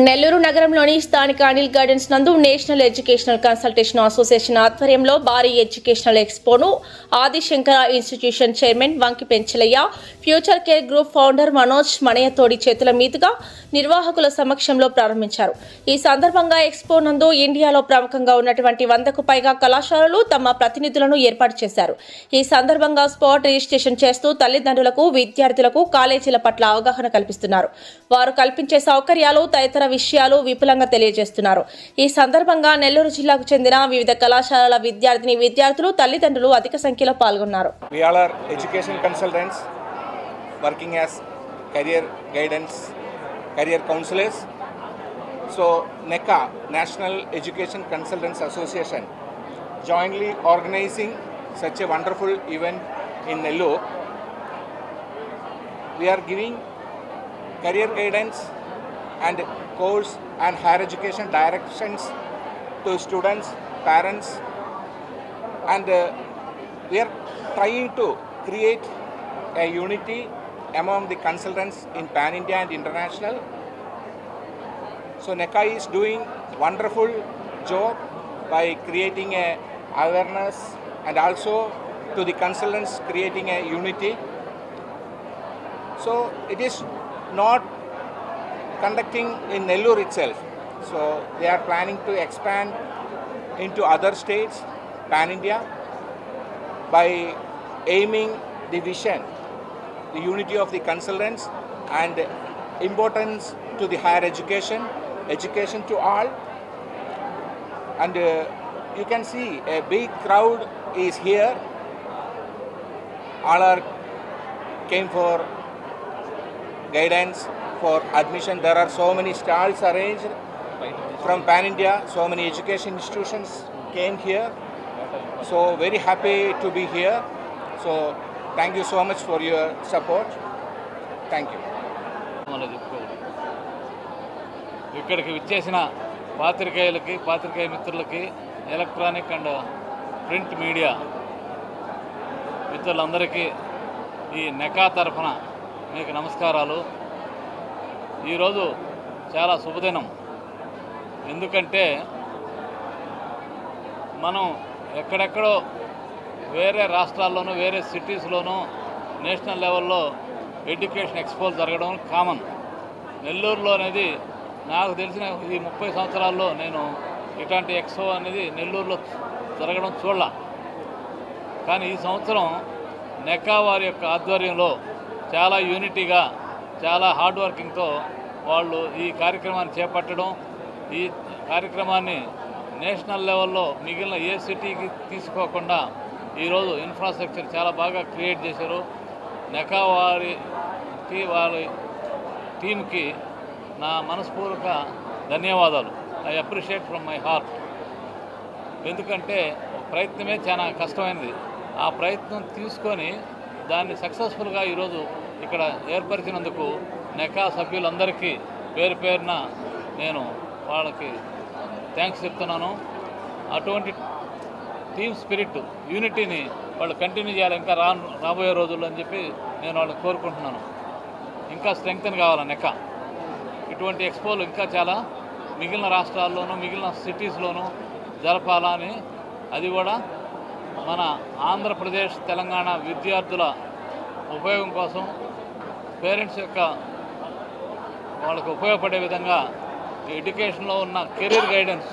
నెల్లూరు నగరంలోని స్థానిక అనిల్ గార్డెన్స్ నందు నేషనల్ ఎడ్యుకేషనల్ కన్సల్టేషన్ అసోసియేషన్ ఆధ్వర్యంలో భారీ educational ఎక్స్పోను Adi Shankara institution chairman వంకి Penchalaiah, future care group founder Manoj మణయతోడి చేతుల మీదుగా నిర్వాహకుల సమక్షంలో ప్రారంభించారు. ఈ సందర్భంగా ఎక్స్పో నందు ఇండియాలో ప్రముఖంగా ఉన్నటువంటి 100కు పైగా కళాశాలలు తమ ప్రతినిధులను ఏర్పాటు చేశారు. ఈ సందర్భంగా స్పాట్ రిజిస్ట్రేషన్ చేస్తూ తల్లిదండ్రులకు, విద్యార్థులకు కాలేజీల పట్ల అవగాహన కల్పిస్తున్నారు. వారు కల్పించే సౌకర్యాలు తదితర విషయాలు విపులంగా తెలియజేస్తున్నారు. ఈ సందర్భంగా నెల్లూరు జిల్లాకు చెందిన వివిధ కళాశాలల విద్యార్థులు, తల్లిదండ్రులు అధిక సంఖ్యలో పాల్గొన్నారు. We all are education consultants working as career guidance, career counselors. So NECA, National Education Consultants Association, jointly organizing such a wonderful event in Nellore. We are giving career guidance and course and higher education directions to students, parents, and we are trying to create a unity among the consultants in pan-India and international. So NECA is doing wonderful job by creating a awareness and also to the consultants creating a unity. So it is not conducting in Nellore itself. So they are planning to expand into other states, pan-India, by aiming the vision, the unity of the consultants and importance to the higher education to all. And you can see a big crowd is here. All are came for guidance, for admission. There are so many stalls arranged from pan-India. So many education institutions came here. So very happy to be here. So thank you so much for your support. Thank you. ఇక్కడికి విచ్చేసిన పాత్రికేయ మిత్రులకి, electronic and print media మిత్రులందరికీ ఈ నెకా తరఫున మీకు నమస్కారాలు. ఈరోజు చాలా శుభదినం. ఎందుకంటే మనం ఎక్కడెక్కడో వేరే రాష్ట్రాల్లోనూ, వేరే సిటీస్లోనూ నేషనల్ లెవెల్లో ఎడ్యుకేషన్ ఎక్స్పోలు జరగడం కామన్. నెల్లూరులో అనేది నాకు తెలిసిన ఈ 30 సంవత్సరాల్లో నేను ఇట్లాంటి ఎక్స్పో అనేది నెల్లూరులో జరగడం చూడాల. కానీ ఈ సంవత్సరం నెకా వారి యొక్క ఆధ్వర్యంలో చాలా యూనిటీగా, చాలా హార్డ్ వర్కింగ్తో వాళ్ళు ఈ కార్యక్రమాన్ని చేపట్టడం, ఈ కార్యక్రమాన్ని నేషనల్ లెవెల్లో మిగిలిన ఏ సిటీకి తీసుకోకుండా ఈరోజు ఇన్ఫ్రాస్ట్రక్చర్ చాలా బాగా క్రియేట్ చేశారు. నెకా వారికి, వారి టీంకి నా మనస్పూర్వక ధన్యవాదాలు. I appreciate from my heart. ఎందుకంటే ప్రయత్నమే చాలా కష్టమైనది. ఆ ప్రయత్నం తీసుకొని దాన్ని సక్సెస్ఫుల్గా ఈరోజు ఇక్కడ ఏర్పరిచినందుకు నెకా సభ్యులందరికీ పేరు పేరున నేను వాళ్ళకి థ్యాంక్స్ చెప్తున్నాను. అటువంటి టీమ్ స్పిరిట్, యూనిటీని వాళ్ళు కంటిన్యూ చేయాలి ఇంకా రాబోయే రోజుల్లో అని చెప్పి నేను వాళ్ళని కోరుకుంటున్నాను. ఇంకా స్ట్రెంగ్తన్ కావాలి నెకా. ఇటువంటి ఎక్స్పోలు ఇంకా చాలా మిగిలిన రాష్ట్రాల్లోనూ, మిగిలిన సిటీస్లోనూ జరపాలని, అది కూడా మన ఆంధ్రప్రదేశ్, తెలంగాణ విద్యార్థుల ఉపయోగం కోసం, పేరెంట్స్ యొక్క వాళ్ళకు ఉపయోగపడే విధంగా ఎడ్యుకేషన్లో ఉన్న కెరీర్ గైడెన్స్,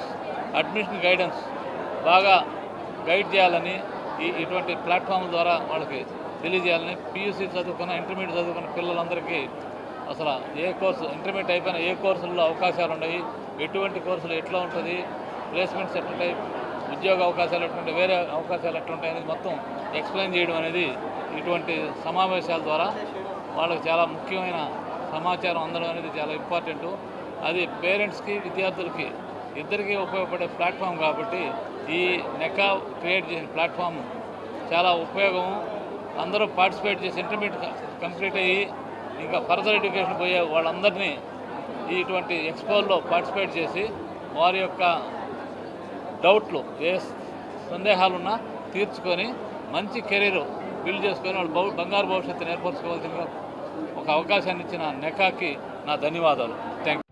అడ్మిషన్ గైడెన్స్ బాగా గైడ్ చేయాలని ఇటువంటి ప్లాట్ఫామ్ ద్వారా వాళ్ళకి తెలియజేయాలని, పీయూసీ చదువుకున్న, ఇంటర్మీడియట్ చదువుకున్న పిల్లలందరికీ అసలు ఏ కోర్సు, ఇంటర్మీడియట్ అయిపోయిన ఏ కోర్సుల్లో అవకాశాలు ఉన్నాయి, ఎటువంటి కోర్సులు ఎట్లా ఉంటుంది, ప్లేస్మెంట్స్ ఎట్లుంటాయి, ఉద్యోగ అవకాశాలు ఎట్లుంటాయి, వేరే అవకాశాలు ఎట్లుంటాయి అనేది మొత్తం ఎక్స్ప్లెయిన్ చేయడం అనేది ఇటువంటి సమావేశాల ద్వారా వాళ్ళకి చాలా ముఖ్యమైన సమాచారం అందడం అనేది చాలా ఇంపార్టెంటు. అది పేరెంట్స్కి, విద్యార్థులకి ఇద్దరికీ ఉపయోగపడే ప్లాట్ఫామ్ కాబట్టి ఈ నెకా క్రియేట్ చేసిన ప్లాట్ఫామ్ చాలా ఉపయోగం. అందరూ పార్టిసిపేట్ చేసి ఇంటర్మీడియట్ కంప్లీట్ అయ్యి ఇంకా ఫర్దర్ ఎడ్యుకేషన్ పోయే వాళ్ళందరినీ ఇటువంటి ఎక్స్పోల్లో పార్టిసిపేట్ చేసి వారి యొక్క డౌట్లు, ఏ సందేహాలున్నా తీర్చుకొని మంచి కెరీర్ బిల్డ్ చేసుకొని వాళ్ళు బంగారు భవిష్యత్తుని ఏర్పరచుకోవాల్సిన ఒక అవకాశాన్ని ఇచ్చిన నెకాకి నా ధన్యవాదాలు. Thank you.